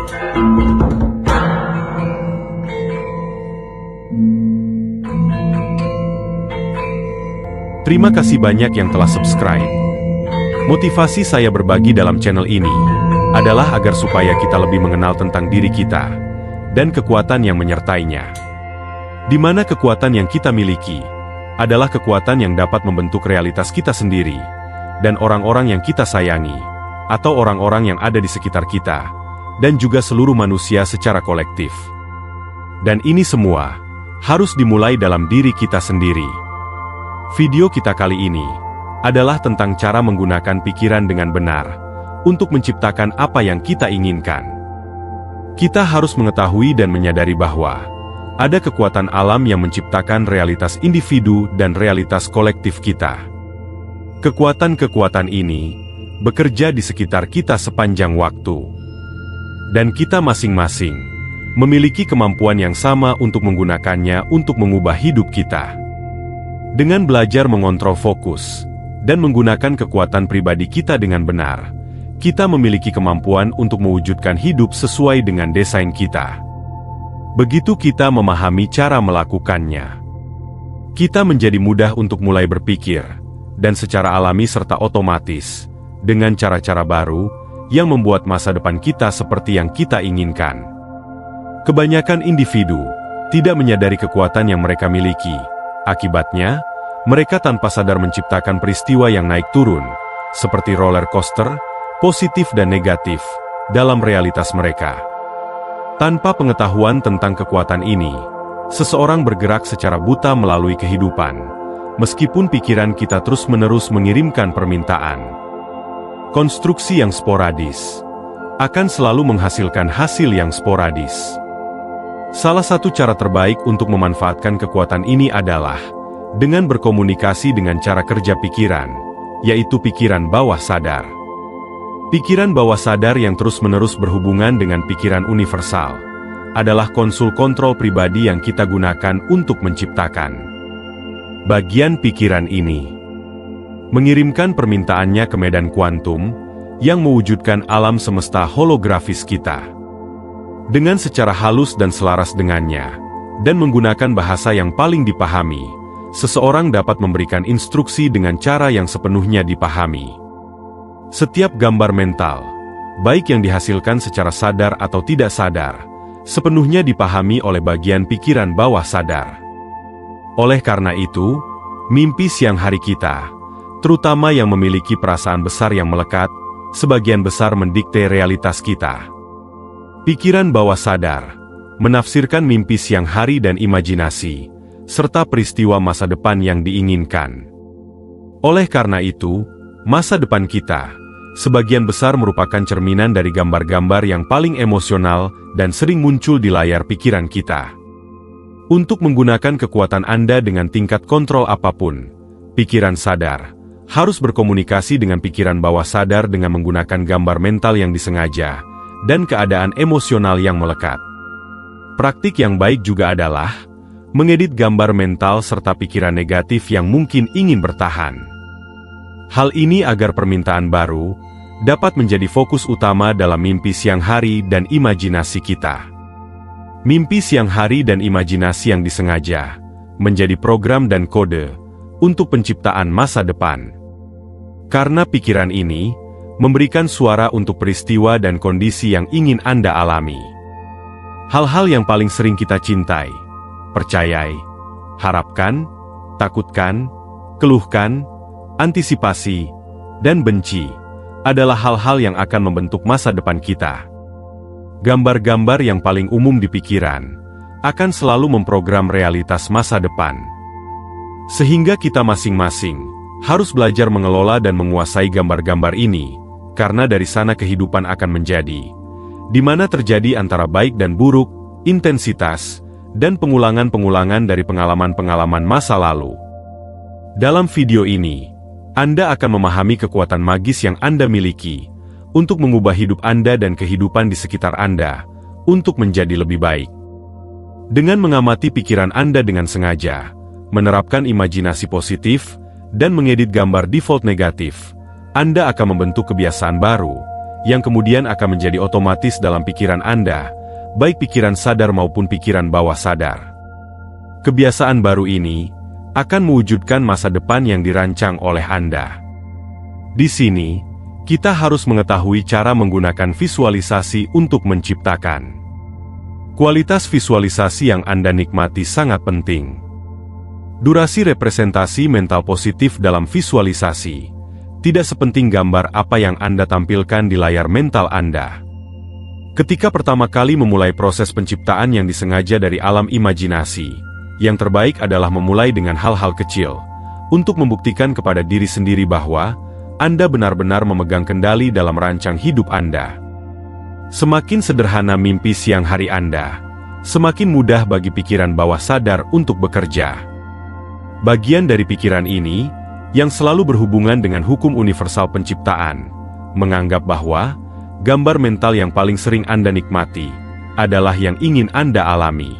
Terima kasih banyak yang telah subscribe. Motivasi saya berbagi dalam channel ini adalah agar supaya kita lebih mengenal tentang diri kita dan kekuatan yang menyertainya. Di mana kekuatan yang kita miliki adalah kekuatan yang dapat membentuk realitas kita sendiri dan orang-orang yang kita sayangi, atau orang-orang yang ada di sekitar kita, dan juga seluruh manusia secara kolektif. Dan ini semua harus dimulai dalam diri kita sendiri. Video kita kali ini adalah tentang cara menggunakan pikiran dengan benar untuk menciptakan apa yang kita inginkan. Kita harus mengetahui dan menyadari bahwa ada kekuatan alam yang menciptakan realitas individu dan realitas kolektif kita. Kekuatan-kekuatan ini bekerja di sekitar kita sepanjang waktu. Dan kita masing-masing memiliki kemampuan yang sama untuk menggunakannya untuk mengubah hidup kita. Dengan belajar mengontrol fokus dan menggunakan kekuatan pribadi kita dengan benar, kita memiliki kemampuan untuk mewujudkan hidup sesuai dengan desain kita. Begitu kita memahami cara melakukannya, kita menjadi mudah untuk mulai berpikir, dan secara alami serta otomatis, dengan cara-cara baru yang membuat masa depan kita seperti yang kita inginkan. Kebanyakan individu tidak menyadari kekuatan yang mereka miliki. Akibatnya, mereka tanpa sadar menciptakan peristiwa yang naik turun, seperti roller coaster, positif dan negatif, dalam realitas mereka. Tanpa pengetahuan tentang kekuatan ini, seseorang bergerak secara buta melalui kehidupan, meskipun pikiran kita terus-menerus mengirimkan permintaan. Konstruksi yang sporadis akan selalu menghasilkan hasil yang sporadis. Salah satu cara terbaik untuk memanfaatkan kekuatan ini adalah dengan berkomunikasi dengan cara kerja pikiran, yaitu pikiran bawah sadar. Pikiran bawah sadar yang terus-menerus berhubungan dengan pikiran universal adalah konsul kontrol pribadi yang kita gunakan untuk menciptakan. Bagian pikiran ini mengirimkan permintaannya ke medan kuantum yang mewujudkan alam semesta holografis kita. Dengan secara halus dan selaras dengannya, dan menggunakan bahasa yang paling dipahami, seseorang dapat memberikan instruksi dengan cara yang sepenuhnya dipahami. Setiap gambar mental, baik yang dihasilkan secara sadar atau tidak sadar, sepenuhnya dipahami oleh bagian pikiran bawah sadar. Oleh karena itu, mimpi siang hari kita, terutama yang memiliki perasaan besar yang melekat, sebagian besar mendikte realitas kita. Pikiran bawah sadar menafsirkan mimpi siang hari dan imajinasi, serta peristiwa masa depan yang diinginkan. Oleh karena itu, masa depan kita sebagian besar merupakan cerminan dari gambar-gambar yang paling emosional dan sering muncul di layar pikiran kita. Untuk menggunakan kekuatan Anda dengan tingkat kontrol apapun, pikiran sadar harus berkomunikasi dengan pikiran bawah sadar dengan menggunakan gambar mental yang disengaja dan keadaan emosional yang melekat. Praktik yang baik juga adalah mengedit gambar mental serta pikiran negatif yang mungkin ingin bertahan. Hal ini agar permintaan baru dapat menjadi fokus utama dalam mimpi siang hari dan imajinasi kita. Mimpi siang hari dan imajinasi yang disengaja menjadi program dan kode untuk penciptaan masa depan. Karena pikiran ini memberikan suara untuk peristiwa dan kondisi yang ingin Anda alami. Hal-hal yang paling sering kita cintai, percayai, harapkan, takutkan, keluhkan, antisipasi, dan benci adalah hal-hal yang akan membentuk masa depan kita. Gambar-gambar yang paling umum di pikiran akan selalu memprogram realitas masa depan. Sehingga kita masing-masing harus belajar mengelola dan menguasai gambar-gambar ini, karena dari sana kehidupan akan menjadi, di mana terjadi antara baik dan buruk, intensitas, dan pengulangan-pengulangan dari pengalaman-pengalaman masa lalu. Dalam video ini, Anda akan memahami kekuatan magis yang Anda miliki untuk mengubah hidup Anda dan kehidupan di sekitar Anda untuk menjadi lebih baik. Dengan mengamati pikiran Anda dengan sengaja, menerapkan imajinasi positif, dan mengedit gambar default negatif, Anda akan membentuk kebiasaan baru yang kemudian akan menjadi otomatis dalam pikiran Anda, baik pikiran sadar maupun pikiran bawah sadar. Kebiasaan baru ini akan mewujudkan masa depan yang dirancang oleh Anda. Di sini, kita harus mengetahui cara menggunakan visualisasi untuk menciptakan. Kualitas visualisasi yang Anda nikmati sangat penting. Durasi representasi mental positif dalam visualisasi tidak sepenting gambar apa yang Anda tampilkan di layar mental Anda. Ketika pertama kali memulai proses penciptaan yang disengaja dari alam imajinasi, yang terbaik adalah memulai dengan hal-hal kecil, untuk membuktikan kepada diri sendiri bahwa Anda benar-benar memegang kendali dalam rancang hidup Anda. Semakin sederhana mimpi siang hari Anda, semakin mudah bagi pikiran bawah sadar untuk bekerja. Bagian dari pikiran ini, yang selalu berhubungan dengan hukum universal penciptaan, menganggap bahwa gambar mental yang paling sering Anda nikmati adalah yang ingin Anda alami.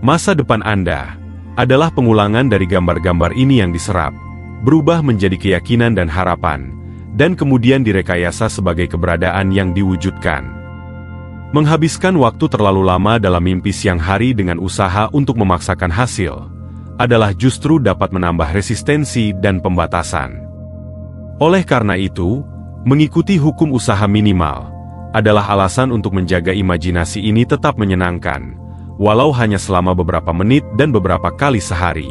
Masa depan Anda adalah pengulangan dari gambar-gambar ini yang diserap, berubah menjadi keyakinan dan harapan, dan kemudian direkayasa sebagai keberadaan yang diwujudkan. Menghabiskan waktu terlalu lama dalam mimpi siang hari dengan usaha untuk memaksakan hasil, adalah justru dapat menambah resistensi dan pembatasan. Oleh karena itu, mengikuti hukum usaha minimal adalah alasan untuk menjaga imajinasi ini tetap menyenangkan, walau hanya selama beberapa menit dan beberapa kali sehari.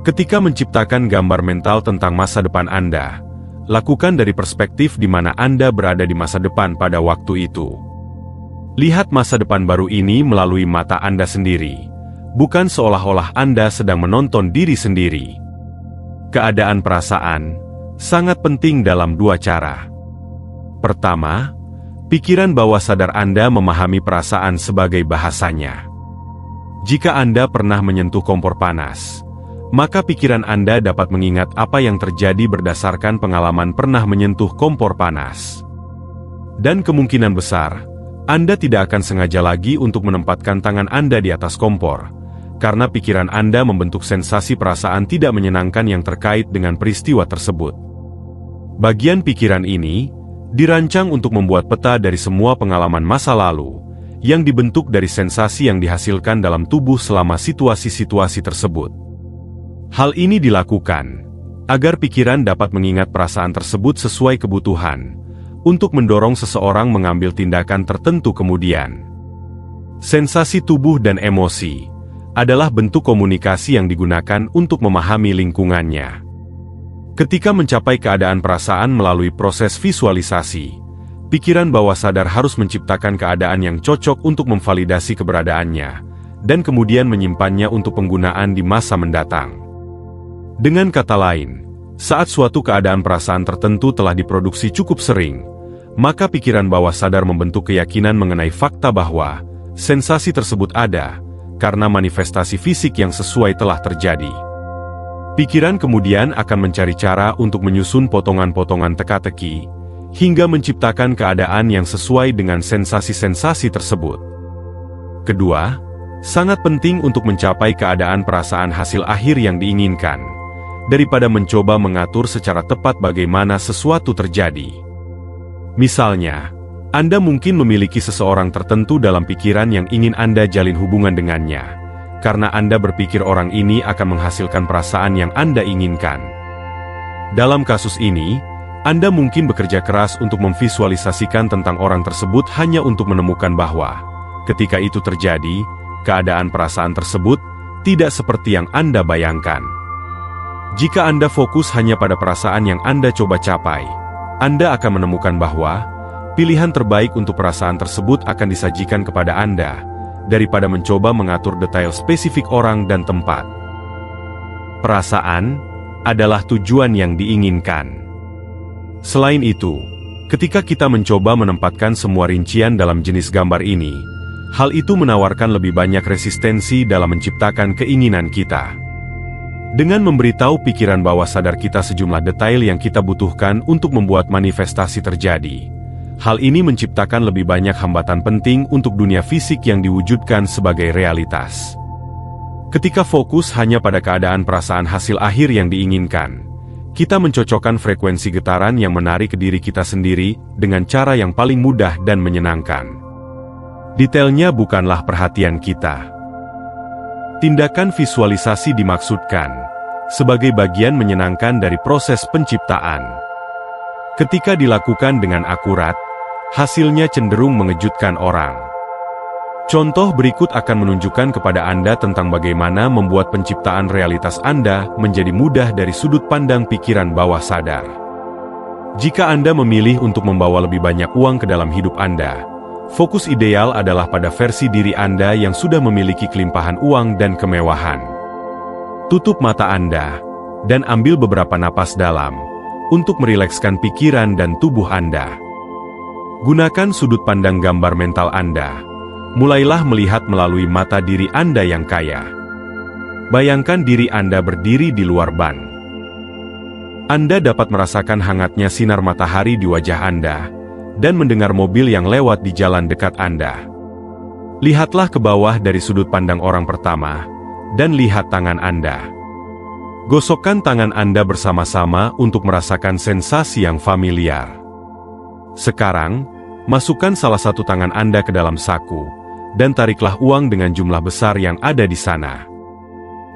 Ketika menciptakan gambar mental tentang masa depan Anda, lakukan dari perspektif di mana Anda berada di masa depan pada waktu itu. Lihat masa depan baru ini melalui mata Anda sendiri, bukan seolah-olah Anda sedang menonton diri sendiri. Keadaan perasaan sangat penting dalam dua cara. Pertama, pikiran bawah sadar Anda memahami perasaan sebagai bahasanya. Jika Anda pernah menyentuh kompor panas, maka pikiran Anda dapat mengingat apa yang terjadi berdasarkan pengalaman pernah menyentuh kompor panas. Dan kemungkinan besar, Anda tidak akan sengaja lagi untuk menempatkan tangan Anda di atas kompor, karena pikiran Anda membentuk sensasi perasaan tidak menyenangkan yang terkait dengan peristiwa tersebut. Bagian pikiran ini dirancang untuk membuat peta dari semua pengalaman masa lalu, yang dibentuk dari sensasi yang dihasilkan dalam tubuh selama situasi-situasi tersebut. Hal ini dilakukan agar pikiran dapat mengingat perasaan tersebut sesuai kebutuhan, untuk mendorong seseorang mengambil tindakan tertentu kemudian. Sensasi tubuh dan emosi adalah bentuk komunikasi yang digunakan untuk memahami lingkungannya. Ketika mencapai keadaan perasaan melalui proses visualisasi, pikiran bawah sadar harus menciptakan keadaan yang cocok untuk memvalidasi keberadaannya, dan kemudian menyimpannya untuk penggunaan di masa mendatang. Dengan kata lain, saat suatu keadaan perasaan tertentu telah diproduksi cukup sering, maka pikiran bawah sadar membentuk keyakinan mengenai fakta bahwa sensasi tersebut ada, karena manifestasi fisik yang sesuai telah terjadi. Pikiran kemudian akan mencari cara untuk menyusun potongan-potongan teka-teki, hingga menciptakan keadaan yang sesuai dengan sensasi-sensasi tersebut. Kedua, sangat penting untuk mencapai keadaan perasaan hasil akhir yang diinginkan, daripada mencoba mengatur secara tepat bagaimana sesuatu terjadi. Misalnya, Anda mungkin memiliki seseorang tertentu dalam pikiran yang ingin Anda jalin hubungan dengannya, karena Anda berpikir orang ini akan menghasilkan perasaan yang Anda inginkan. Dalam kasus ini, Anda mungkin bekerja keras untuk memvisualisasikan tentang orang tersebut hanya untuk menemukan bahwa, ketika itu terjadi, keadaan perasaan tersebut tidak seperti yang Anda bayangkan. Jika Anda fokus hanya pada perasaan yang Anda coba capai, Anda akan menemukan bahwa pilihan terbaik untuk perasaan tersebut akan disajikan kepada Anda, daripada mencoba mengatur detail spesifik orang dan tempat. Perasaan adalah tujuan yang diinginkan. Selain itu, ketika kita mencoba menempatkan semua rincian dalam jenis gambar ini, hal itu menawarkan lebih banyak resistensi dalam menciptakan keinginan kita. Dengan memberitahu pikiran bawah sadar kita sejumlah detail yang kita butuhkan untuk membuat manifestasi terjadi, hal ini menciptakan lebih banyak hambatan penting untuk dunia fisik yang diwujudkan sebagai realitas. Ketika fokus hanya pada keadaan perasaan hasil akhir yang diinginkan, Kita mencocokkan frekuensi getaran yang menarik ke diri kita sendiri dengan cara yang paling mudah dan menyenangkan. Detailnya bukanlah perhatian kita. Tindakan visualisasi dimaksudkan sebagai bagian menyenangkan dari proses penciptaan. Ketika dilakukan dengan akurat, hasilnya cenderung mengejutkan orang. Contoh berikut akan menunjukkan kepada Anda tentang bagaimana membuat penciptaan realitas Anda menjadi mudah dari sudut pandang pikiran bawah sadar. Jika Anda memilih untuk membawa lebih banyak uang ke dalam hidup Anda, fokus ideal adalah pada versi diri Anda yang sudah memiliki kelimpahan uang dan kemewahan. Tutup mata Anda, dan ambil beberapa napas dalam, untuk merilekskan pikiran dan tubuh Anda. Gunakan sudut pandang gambar mental Anda. Mulailah melihat melalui mata diri Anda yang kaya. Bayangkan diri Anda berdiri di luar ban. Anda dapat merasakan hangatnya sinar matahari di wajah Anda, dan mendengar mobil yang lewat di jalan dekat Anda. Lihatlah ke bawah dari sudut pandang orang pertama, dan lihat tangan Anda. Gosokkan tangan Anda bersama-sama untuk merasakan sensasi yang familiar. Sekarang, masukkan salah satu tangan Anda ke dalam saku, dan tariklah uang dengan jumlah besar yang ada di sana.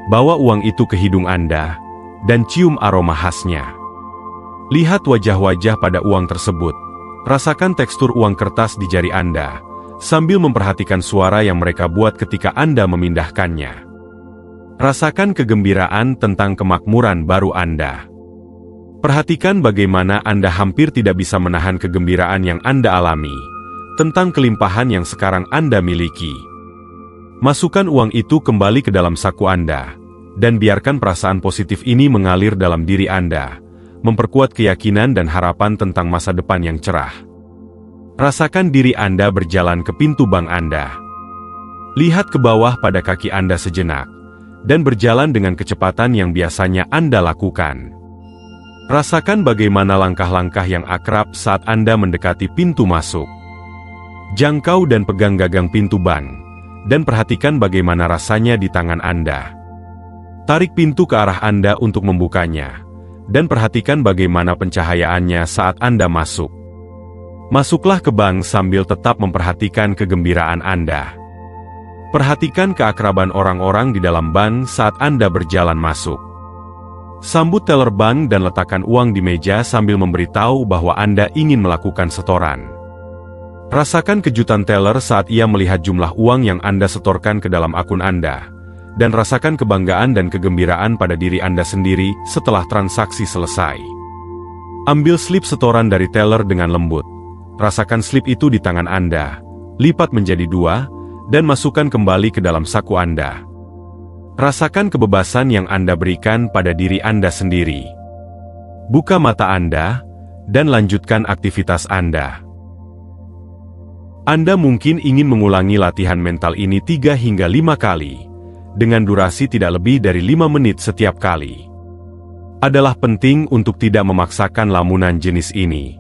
Bawa uang itu ke hidung Anda, dan cium aroma khasnya. Lihat wajah-wajah pada uang tersebut. Rasakan tekstur uang kertas di jari Anda, sambil memperhatikan suara yang mereka buat ketika Anda memindahkannya. Rasakan kegembiraan tentang kemakmuran baru Anda. Perhatikan bagaimana Anda hampir tidak bisa menahan kegembiraan yang Anda alami tentang kelimpahan yang sekarang Anda miliki. Masukkan uang itu kembali ke dalam saku Anda, dan biarkan perasaan positif ini mengalir dalam diri Anda, memperkuat keyakinan dan harapan tentang masa depan yang cerah. Rasakan diri Anda berjalan ke pintu bank Anda. Lihat ke bawah pada kaki Anda sejenak, dan berjalan dengan kecepatan yang biasanya Anda lakukan. Rasakan bagaimana langkah-langkah yang akrab saat Anda mendekati pintu masuk. Jangkau dan pegang gagang pintu bank, dan perhatikan bagaimana rasanya di tangan Anda. Tarik pintu ke arah Anda untuk membukanya, dan perhatikan bagaimana pencahayaannya saat Anda masuk. Masuklah ke bank sambil tetap memperhatikan kegembiraan Anda. Perhatikan keakraban orang-orang di dalam bank saat Anda berjalan masuk. Sambut teller bank dan letakkan uang di meja sambil memberitahu bahwa Anda ingin melakukan setoran. Rasakan kejutan teller saat ia melihat jumlah uang yang Anda setorkan ke dalam akun Anda, dan rasakan kebanggaan dan kegembiraan pada diri Anda sendiri setelah transaksi selesai. Ambil slip setoran dari teller dengan lembut. Rasakan slip itu di tangan Anda, lipat menjadi 2, dan masukkan kembali ke dalam saku Anda. Rasakan kebebasan yang Anda berikan pada diri Anda sendiri. Buka mata Anda, dan lanjutkan aktivitas Anda. Anda mungkin ingin mengulangi latihan mental ini 3 hingga 5 kali, dengan durasi tidak lebih dari 5 menit setiap kali. Adalah penting untuk tidak memaksakan lamunan jenis ini.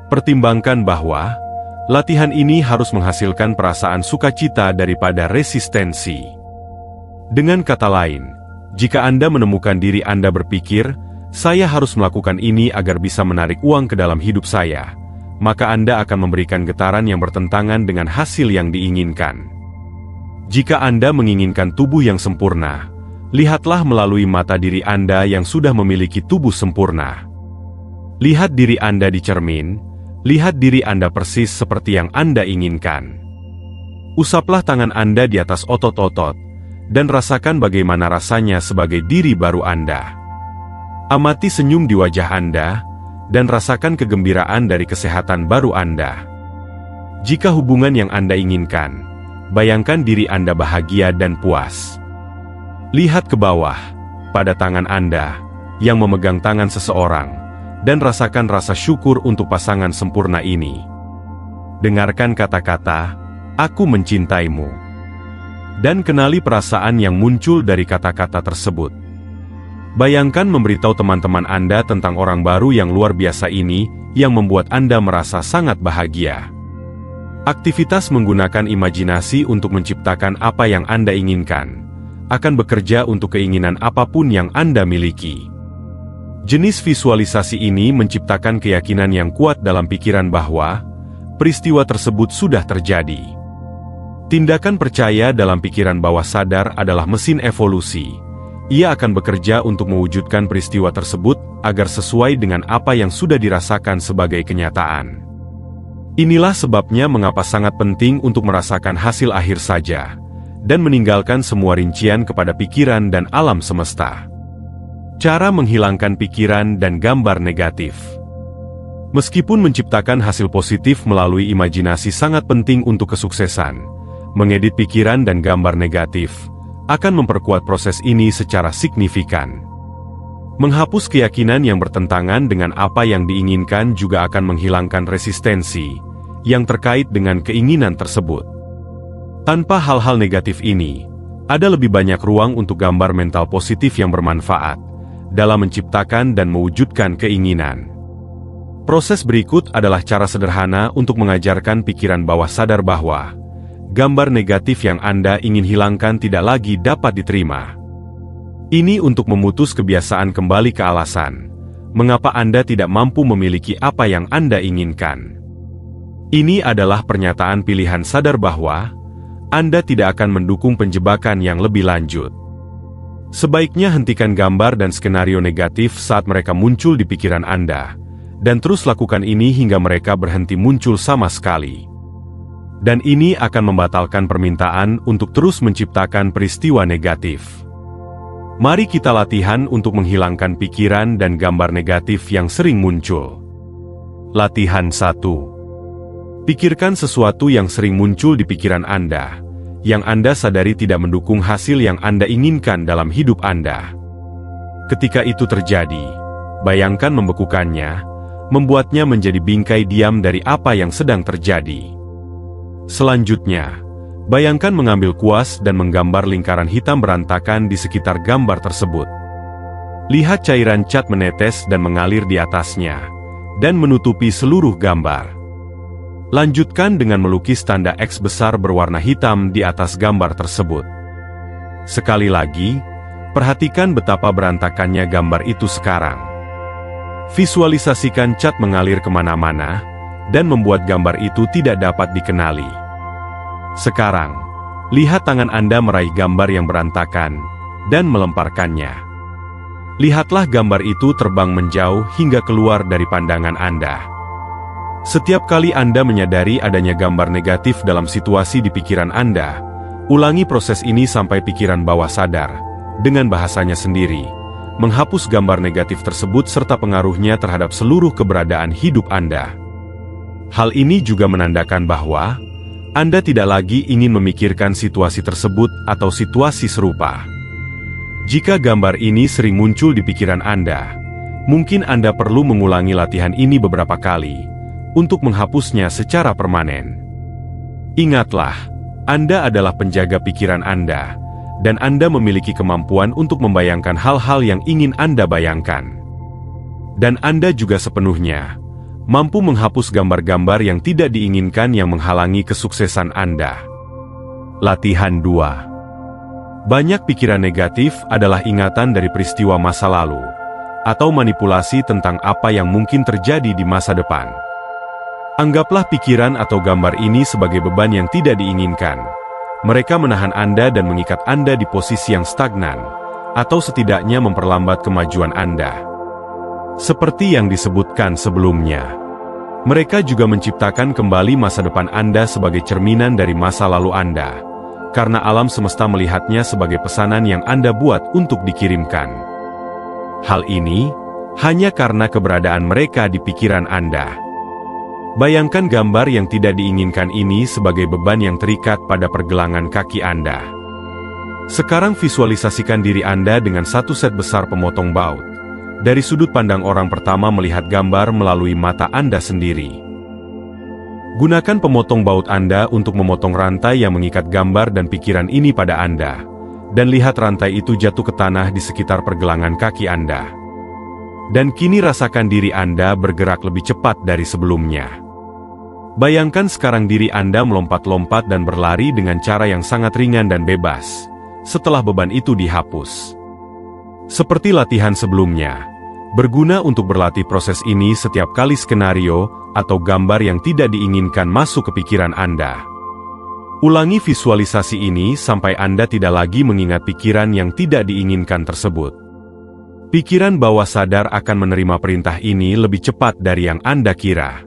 Pertimbangkan bahwa latihan ini harus menghasilkan perasaan sukacita daripada resistensi. Dengan kata lain, jika Anda menemukan diri Anda berpikir, "Saya harus melakukan ini agar bisa menarik uang ke dalam hidup saya," maka Anda akan memberikan getaran yang bertentangan dengan hasil yang diinginkan. Jika Anda menginginkan tubuh yang sempurna, lihatlah melalui mata diri Anda yang sudah memiliki tubuh sempurna. Lihat diri Anda di cermin, lihat diri Anda persis seperti yang Anda inginkan. Usaplah tangan Anda di atas otot-otot, dan rasakan bagaimana rasanya sebagai diri baru Anda. Amati senyum di wajah Anda, dan rasakan kegembiraan dari kesehatan baru Anda. Jika hubungan yang Anda inginkan, bayangkan diri Anda bahagia dan puas. Lihat ke bawah, pada tangan Anda, yang memegang tangan seseorang, dan rasakan rasa syukur untuk pasangan sempurna ini. Dengarkan kata-kata, "Aku mencintaimu." Dan kenali perasaan yang muncul dari kata-kata tersebut. Bayangkan memberitahu teman-teman Anda tentang orang baru yang luar biasa ini, yang membuat Anda merasa sangat bahagia. Aktivitas menggunakan imajinasi untuk menciptakan apa yang Anda inginkan, akan bekerja untuk keinginan apapun yang Anda miliki. Jenis visualisasi ini menciptakan keyakinan yang kuat dalam pikiran bahwa peristiwa tersebut sudah terjadi. Tindakan percaya dalam pikiran bawah sadar adalah mesin evolusi. Ia akan bekerja untuk mewujudkan peristiwa tersebut agar sesuai dengan apa yang sudah dirasakan sebagai kenyataan. Inilah sebabnya mengapa sangat penting untuk merasakan hasil akhir saja, dan meninggalkan semua rincian kepada pikiran dan alam semesta. Cara menghilangkan pikiran dan gambar negatif. Meskipun menciptakan hasil positif melalui imajinasi sangat penting untuk kesuksesan, mengedit pikiran dan gambar negatif akan memperkuat proses ini secara signifikan. Menghapus keyakinan yang bertentangan dengan apa yang diinginkan juga akan menghilangkan resistensi yang terkait dengan keinginan tersebut. Tanpa hal-hal negatif ini, ada lebih banyak ruang untuk gambar mental positif yang bermanfaat dalam menciptakan dan mewujudkan keinginan. Proses berikut adalah cara sederhana untuk mengajarkan pikiran bawah sadar bahwa gambar negatif yang Anda ingin hilangkan tidak lagi dapat diterima. Ini untuk memutus kebiasaan kembali ke alasan mengapa Anda tidak mampu memiliki apa yang Anda inginkan. Ini adalah pernyataan pilihan sadar bahwa Anda tidak akan mendukung penjebakan yang lebih lanjut. Sebaiknya hentikan gambar dan skenario negatif saat mereka muncul di pikiran Anda, dan terus lakukan ini hingga mereka berhenti muncul sama sekali. Dan ini akan membatalkan permintaan untuk terus menciptakan peristiwa negatif. Mari kita latihan untuk menghilangkan pikiran dan gambar negatif yang sering muncul. Latihan 1. Pikirkan sesuatu yang sering muncul di pikiran Anda, yang Anda sadari tidak mendukung hasil yang Anda inginkan dalam hidup Anda. Ketika itu terjadi, bayangkan membekukannya, membuatnya menjadi bingkai diam dari apa yang sedang terjadi. Selanjutnya, bayangkan mengambil kuas dan menggambar lingkaran hitam berantakan di sekitar gambar tersebut. Lihat cairan cat menetes dan mengalir di atasnya, dan menutupi seluruh gambar. Lanjutkan dengan melukis tanda X besar berwarna hitam di atas gambar tersebut. Sekali lagi, perhatikan betapa berantakannya gambar itu sekarang. Visualisasikan cat mengalir kemana-mana, dan membuat gambar itu tidak dapat dikenali. Sekarang, lihat tangan Anda meraih gambar yang berantakan, dan melemparkannya. Lihatlah gambar itu terbang menjauh hingga keluar dari pandangan Anda. Setiap kali Anda menyadari adanya gambar negatif dalam situasi di pikiran Anda, ulangi proses ini sampai pikiran bawah sadar, dengan bahasanya sendiri, menghapus gambar negatif tersebut serta pengaruhnya terhadap seluruh keberadaan hidup Anda. Hal ini juga menandakan bahwa Anda tidak lagi ingin memikirkan situasi tersebut atau situasi serupa. Jika gambar ini sering muncul di pikiran Anda, mungkin Anda perlu mengulangi latihan ini beberapa kali untuk menghapusnya secara permanen. Ingatlah, Anda adalah penjaga pikiran Anda, dan Anda memiliki kemampuan untuk membayangkan hal-hal yang ingin Anda bayangkan. Dan Anda juga sepenuhnya mampu menghapus gambar-gambar yang tidak diinginkan yang menghalangi kesuksesan Anda. Latihan 2. Banyak pikiran negatif adalah ingatan dari peristiwa masa lalu, atau manipulasi tentang apa yang mungkin terjadi di masa depan. Anggaplah pikiran atau gambar ini sebagai beban yang tidak diinginkan. Mereka menahan Anda dan mengikat Anda di posisi yang stagnan, atau setidaknya memperlambat kemajuan Anda. Seperti yang disebutkan sebelumnya, mereka juga menciptakan kembali masa depan Anda sebagai cerminan dari masa lalu Anda, karena alam semesta melihatnya sebagai pesanan yang Anda buat untuk dikirimkan. Hal ini hanya karena keberadaan mereka di pikiran Anda. Bayangkan gambar yang tidak diinginkan ini sebagai beban yang terikat pada pergelangan kaki Anda. Sekarang visualisasikan diri Anda dengan satu set besar pemotong baut. Dari sudut pandang orang pertama melihat gambar melalui mata Anda sendiri. Gunakan pemotong baut Anda untuk memotong rantai yang mengikat gambar dan pikiran ini pada Anda, dan lihat rantai itu jatuh ke tanah di sekitar pergelangan kaki Anda. Dan kini rasakan diri Anda bergerak lebih cepat dari sebelumnya. Bayangkan sekarang diri Anda melompat-lompat dan berlari dengan cara yang sangat ringan dan bebas, setelah beban itu dihapus. Seperti latihan sebelumnya, Berguna untuk berlatih proses ini setiap kali skenario atau gambar yang tidak diinginkan masuk ke pikiran Anda. Ulangi visualisasi ini sampai Anda tidak lagi mengingat pikiran yang tidak diinginkan tersebut. Pikiran bawah sadar akan menerima perintah ini lebih cepat dari yang Anda kira.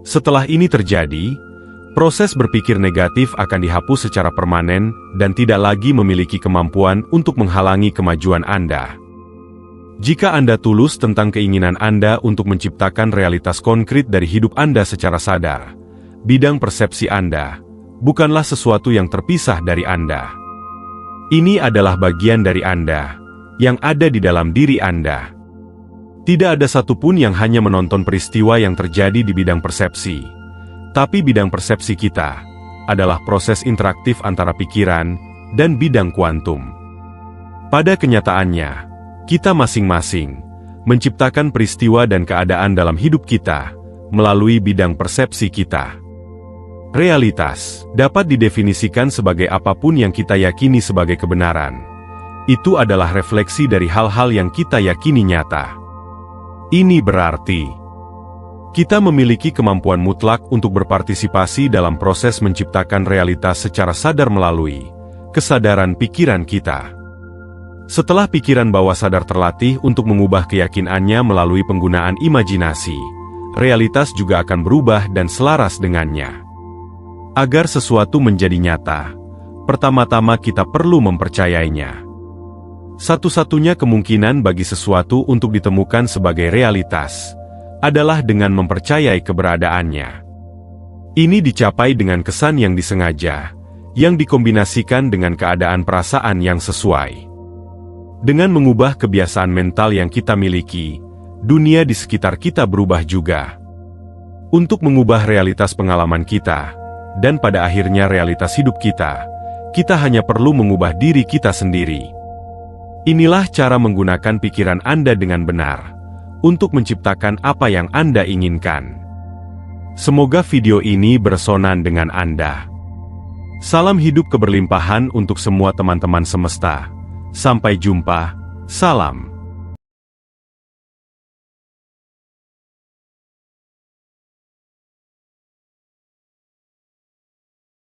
Setelah ini terjadi, proses berpikir negatif akan dihapus secara permanen dan tidak lagi memiliki kemampuan untuk menghalangi kemajuan Anda. Jika Anda tulus tentang keinginan Anda untuk menciptakan realitas konkret dari hidup Anda secara sadar, bidang persepsi Anda bukanlah sesuatu yang terpisah dari Anda. Ini adalah bagian dari Anda yang ada di dalam diri Anda. Tidak ada satupun yang hanya menonton peristiwa yang terjadi di bidang persepsi, tapi bidang persepsi kita adalah proses interaktif antara pikiran dan bidang kuantum. Pada kenyataannya, kita masing-masing menciptakan peristiwa dan keadaan dalam hidup kita melalui bidang persepsi kita. Realitas dapat didefinisikan sebagai apapun yang kita yakini sebagai kebenaran. Itu adalah refleksi dari hal-hal yang kita yakini nyata. Ini berarti kita memiliki kemampuan mutlak untuk berpartisipasi dalam proses menciptakan realitas secara sadar melalui kesadaran pikiran kita. Setelah pikiran bawah sadar terlatih untuk mengubah keyakinannya melalui penggunaan imajinasi, realitas juga akan berubah dan selaras dengannya. Agar sesuatu menjadi nyata, pertama-tama kita perlu mempercayainya. Satu-satunya kemungkinan bagi sesuatu untuk ditemukan sebagai realitas adalah dengan mempercayai keberadaannya. Ini dicapai dengan kesan yang disengaja, yang dikombinasikan dengan keadaan perasaan yang sesuai. Dengan mengubah kebiasaan mental yang kita miliki, dunia di sekitar kita berubah juga. Untuk mengubah realitas pengalaman kita, dan pada akhirnya realitas hidup kita hanya perlu mengubah diri kita sendiri. Inilah cara menggunakan pikiran Anda dengan benar, untuk menciptakan apa yang Anda inginkan. Semoga video ini beresonan dengan Anda. Salam hidup keberlimpahan untuk semua teman-teman semesta. Sampai jumpa, salam.